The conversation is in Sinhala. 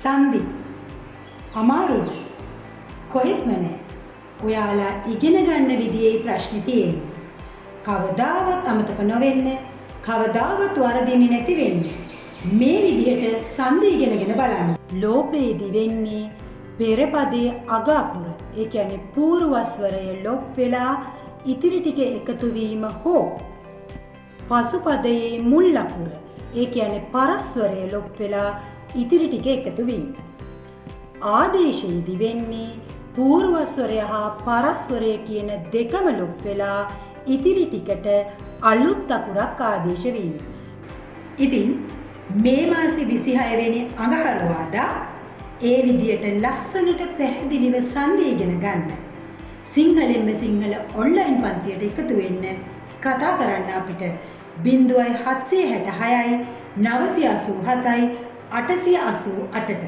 සන්ධි අමාරුද? කොහෙත්ම නැහැ. ඔයාලා ඉගෙන ගන්න විදිහේ ප්‍රශ්න තියෙන්නේ. කවදාවත් අමතක නොවෙන්න, කවදාවත් වරදින්නේ නැති වෙන්න. මේ විදිහට සන්ධි ඉගෙනගෙන බලන්න. ලෝපයේදී වෙන්නේ පෙරපදයේ අග අකුර, ඒ කියන්නේ පූර්වස්වරය ලොප් වෙලා ඉතිරි ටික එකතු වීම හෝ පසුපදයේ මුල් අකුර, ඒ කියන්නේ පරස්වරය ලොප් වෙලා ඉතිරි ටික එකතු වීම. ආදේශයේදී වෙන්නේ පූර්වස්වරය හා පරස්වරය කියන දෙකම ලොප් වෙලා ඉතිරි ටිකට අලුත් අකුරක් ආදේශ වීම. ඉතින් මේ මාසේ 26 වෙනි අඟහරුවාදා ඒ විදියට ලස්සනට පැහැදිලිව සන්ධි ඉගෙන ගන්න. සිංහලෙන්ම සිංහල ඔන්ලයින් පන්තියට එකතු වෙන්න කතා කරන්න අපිට 0766යි 987යි 888ට.